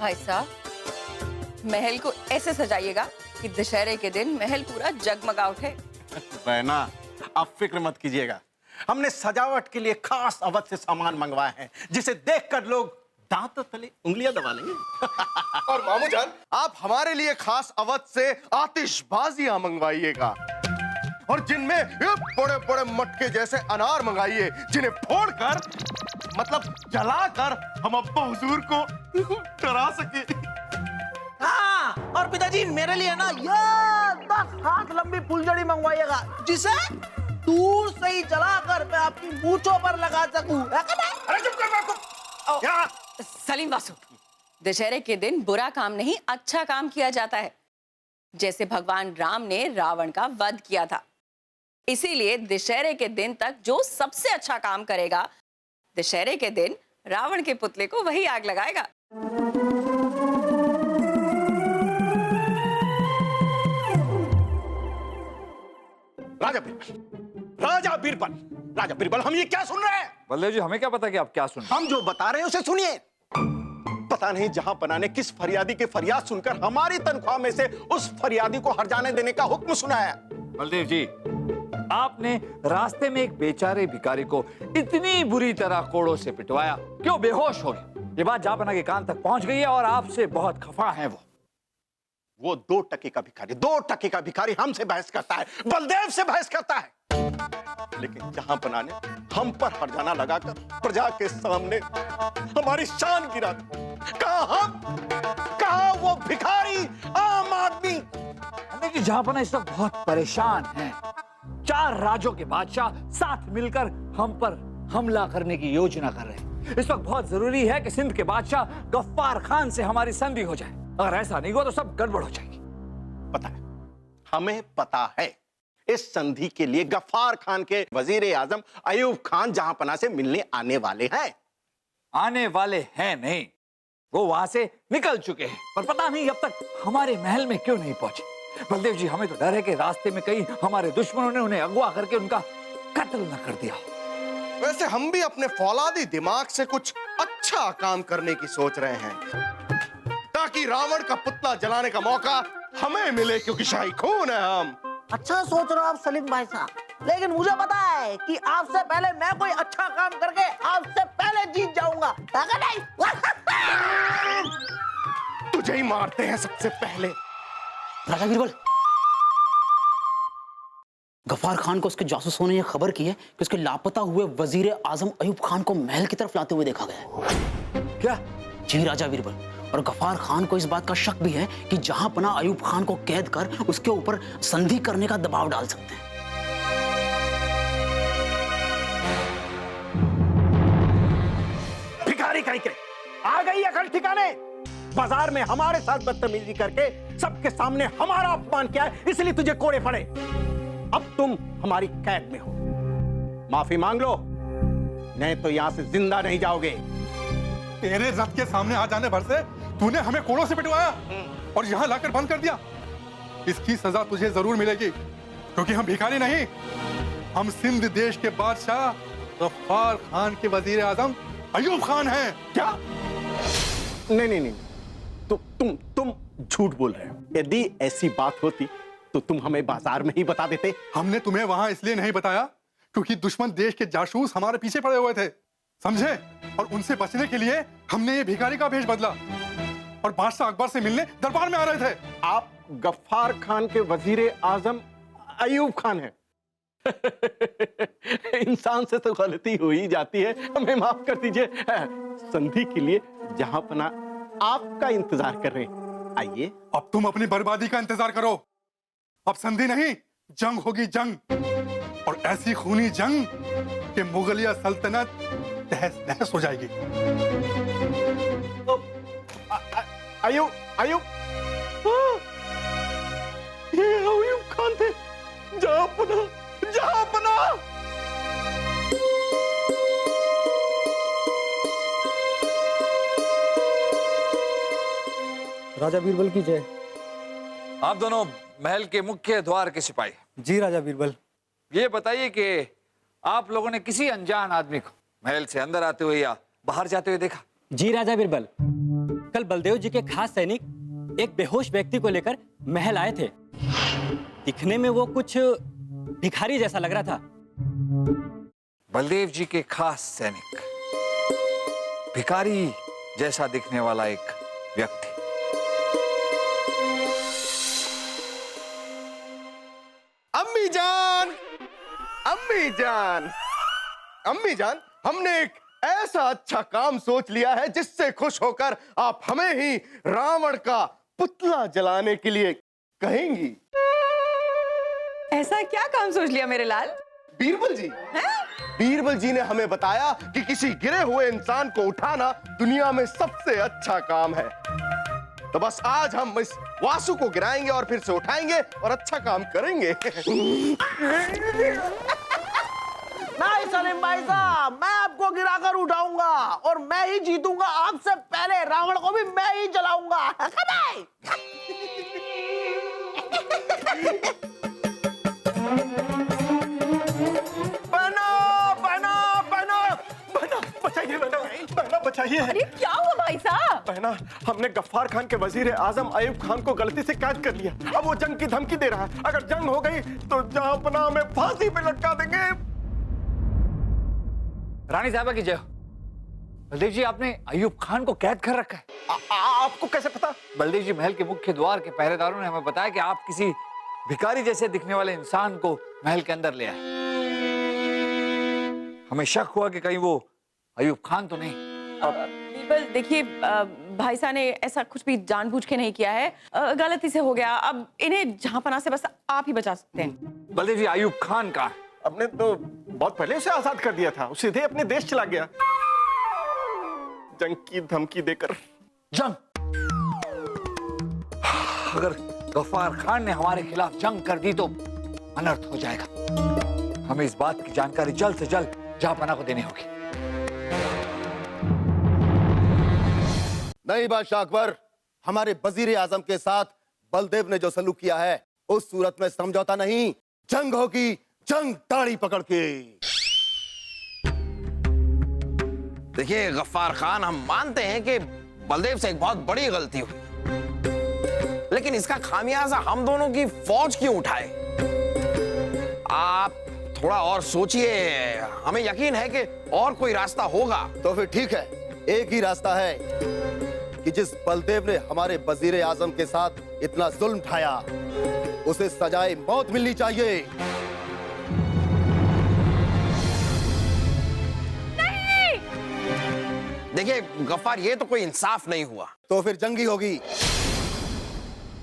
भाई साहब, महल को ऐसे सजाइएगा कि दशहरे के दिन महल पूरा जगमगा उठे। बहना, आप फिक्र मत कीजिएगा। हमने सजावट के लिए खास अवध से सामान मंगवाए हैं, जिसे देखकर लोग दांत तले उंगलियां दबा लेंगे। और मामू जान, आप हमारे लिए खास अवध से आतिशबाजियां मंगवाइएगा, और जिनमें ये बड़े बड़े मटके जैसे अनार मंगाइए, जिन्हें फोड़कर मतलब जलाकर हम अब्बा हुजूर को डरा सके। हाँ, और पिताजी मेरे लिए ना ये 10 हाथ लंबी फुलझड़ी मंगवाइएगा, जिसे दूर से ही जलाकर मैं आपकी मूंछों पर लगा सकूं। अरे चुप कर बापू। क्या? सलीम वासु, दशहरे के दिन बुरा काम नहीं, अच्छा काम किया जाता है। जैसे भगवान राम ने रावण का वध किया था, इसीलिए दशहरे के दिन तक जो सबसे अच्छा काम करेगा, दशहरे के दिन रावण के पुतले को वही आग लगाएगा। राजा बीरबल, राजा बीरबल, राजा बीरबल, हम ये क्या सुन रहे हैं? बलदेव जी, हमें क्या पता कि आप क्या सुन रहे हैं? हम जो बता रहे हैं उसे सुनिए। पता नहीं जहां पना ने किस फरियादी की फरियाद सुनकर हमारी तनख्वाह में से उस फरियादी को हर जाने देने का हुक्म सुनाया। बलदेव जी, आपने रास्ते में एक बेचारे भिखारी को इतनी बुरी तरह कोड़ों से पिटवाया कि वो बेहोश हो गए। ये बात जापना के कान तक पहुंच गई है और आपसे बहुत खफा है वो 2 टके का भिखारी, 2 टके का भिखारी हमसे बहस करता है, बलदेव से बहस करता है। लेकिन जहां पना ने हम पर हरजाना लगाकर प्रजा के सामने हमारी शान गिरा दी। कहा वो भिखारी आम आदमी। देखिए, जहापना इस वक्त बहुत परेशान है। 4 राज्यों के बादशाह साथ मिलकर हम पर हमला करने की योजना कर रहे हैं। इस वक्त बहुत जरूरी है कि सिंध के बादशाह गफ्फार खान से हमारी संधि हो जाए। अगर ऐसा नहीं हुआ तो सब गड़बड़ हो जाएगी। पता है, हमें पता है, इस संधि के लिए गफ्फार खान के वजीर आजम अयूब खान जहांपना से मिलने आने वाले हैं। आने वाले हैं नहीं, वो वहां से निकल चुके हैं, पर पता नहीं अब तक हमारे महल में क्यों नहीं पहुंचे। बलदेव जी, हमें तो डर है कि रास्ते में कहीं हमारे दुश्मनों ने उन्हें अगवा करके उनका कत्ल न कर दिया। वैसे हम भी अपने फौलादी दिमाग से कुछ अच्छा काम करने की सोच रहे हैं, ताकि रावण का पुतला जलाने का मौका हमें मिले, क्योंकि शाही खून है हम। अच्छा सोच रहे हो आप सलीम भाई साहब, लेकिन मुझे पता है कि आपसे पहले मैं कोई अच्छा काम करके आपसे पहले जीत जाऊंगा। तुझे ही मारते हैं सबसे पहले। राजा बीरबल, गफ्फार खान को उसके जासूसों ने यह खबर की है कि उसके लापता हुए वजीर आजम अयूब खान को महल की तरफ लाते हुए देखा गया है। क्या? जी राजा बीरबल, और गफ्फार खान को इस बात का शक भी है कि जहांपना अयूब खान को कैद कर उसके ऊपर संधि करने का दबाव डाल सकते हैं। भिखारी कहीं के आ गई अकल ठिकाने। बाजार में हमारे साथ बदतमीजी करके सबके सामने हमारा अपमान किया है, इसलिए तुझे कोड़े पड़े। अब तुम हमारी कैद में हो, माफी मांग लो, नहीं तो यहां से जिंदा नहीं जाओगे। तेरे रथ के सामने आ जाने भर से तूने हमें कोड़ों से पिटवाया और यहाँ लाकर बंद कर दिया। इसकी सजा तुझे जरूर मिलेगी, क्योंकि हम भिखारी नहीं, हम सिंध देश के बादशाह गफ्फार खान के वजीर आजम अयूब खान हैं। क्या? नहीं, तुम झूठ बोल रहे हो। यदि ऐसी बात होती तो तुम हमें बाजार में ही बता देते। हमने तुम्हें वहां इसलिए नहीं बताया क्योंकि दुश्मन देश के जासूस हमारे पीछे पड़े हुए थे, समझे? और उनसे बचने के लिए हमने ये भिखारी का भेष बदला और बादशाह अकबर से मिलने दरबार में आ रहे थे। आप गफ्फार खान के वजीर आजम अयूब खान हैं। इंसान से तो गलती हो ही जाती है, हमें माफ कर दीजिए। संधि के लिए जहांपना आपका इंतजार कर रहे हैं, आइए। अब तुम अपनी बर्बादी का इंतजार करो। अब संधि नहीं, जंग होगी, जंग, और ऐसी खूनी जंग कि मुगलिया सल्तनत तहस नहस हो जाएगी। अयूब ये अयूब खान थे, जहांपना। राजा बीरबल की जय। आप दोनों महल के मुख्य द्वार के सिपाही। जी राजा बीरबल। ये बताइए कि आप लोगों ने किसी अनजान आदमी को महल से अंदर आते हुए या बाहर जाते हुए देखा? जी राजा बीरबल। कल बलदेव जी के खास सैनिक एक बेहोश व्यक्ति को लेकर महल आए थे। दिखने में वो कुछ भिखारी जैसा लग रहा था। बलदेव जी के खास सैनिक, भिखारी जैसा दिखने वाला एक व्यक्ति। अम्मी जान, अम्मी जान, अम्मी जान, हमने एक ऐसा अच्छा काम सोच लिया है जिससे खुश होकर आप हमें ही रावण का पुतला जलाने के लिए कहेंगी। ऐसा क्या काम सोच लिया मेरे लाल? बीरबल जी, बीरबल जी ने हमें बताया कि किसी गिरे हुए इंसान को उठाना दुनिया में सबसे अच्छा काम है। तो बस आज हम इस वासु को गिराएंगे और फिर से उठाएंगे और अच्छा काम करेंगे। नहीं सलीम भाई साहब, मैं आपको गिराकर उठाऊंगा और मैं ही जीतूंगा। आपसे पहले रावण को भी मैं ही जलाऊंगा। बचाइए बहना, बचाइए। अरे क्या हुआ भाई साहब? बहना, हमने गफ्फार खान के वजीर आजम अयूब खान को गलती से कैद कर लिया। अब वो जंग की धमकी दे रहा है। अगर जंग हो गई तो जहांपनाह में फांसी पे लटका देंगे। रानी साहबा की जय हो। बलदेव जी, आपने अयूब खान को कैद कर रखा है। आपको कैसे पता? बलदेव जी, महल के मुख्य द्वार के पहरेदारों ने हमें बताया कि आप किसी भिखारी जैसे दिखने वाले इंसान को महल के अंदर ले आए। हमें शक हुआ कि कहीं वो अयूब खान तो नहीं। बीरबल, देखिए भाई साहब ने ऐसा कुछ भी जानबूझ के नहीं किया है। गलती से हो गया। अब इन्हें जहांपनाह से बस आप ही बचा सकते हैं। बलदेव जी, अयूब खान कहाँ है? हमने तो बहुत पहले उसे आजाद कर दिया था। वो सीधे अपने देश चला गया, जंग की धमकी देकर। जंग? अगर गफ्फार खान ने हमारे खिलाफ जंग कर दी तो अनर्थ हो जाएगा। हमें इस बात की जानकारी जल्द से जल्द जहांपनाह को देनी होगी। नहीं बादशाह अकबर, हमारे वजीर आजम के साथ बलदेव ने जो सलूक किया है उस सूरत में समझौता नहीं, जंग होगी, जंग दाढ़ी पकड़ के। देखिए गफ्फार खान, हम मानते हैं कि बलदेव से एक बहुत बड़ी गलती हुई, लेकिन इसका खामियाजा हम दोनों की फौज क्यों उठाए? आप थोड़ा और सोचिए। हमें यकीन है कि और कोई रास्ता होगा। तो फिर ठीक है, एक ही रास्ता है कि जिस बलदेव ने हमारे वजीर आजम के साथ इतना जुल्म ढाया उसे सजाए मौत मिलनी चाहिए। देखिए गफ्फार, ये तो कोई इंसाफ नहीं हुआ। तो फिर जंगी होगी।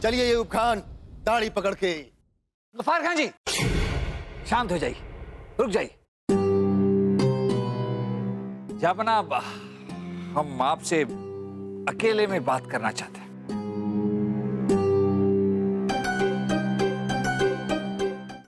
चलिए अयूब खान, दाढ़ी पकड़ के। गफ्फार खान जी, शांत हो जाइए, रुक जाइए। जहांपनाह, हम आपसे अकेले में बात करना चाहते हैं।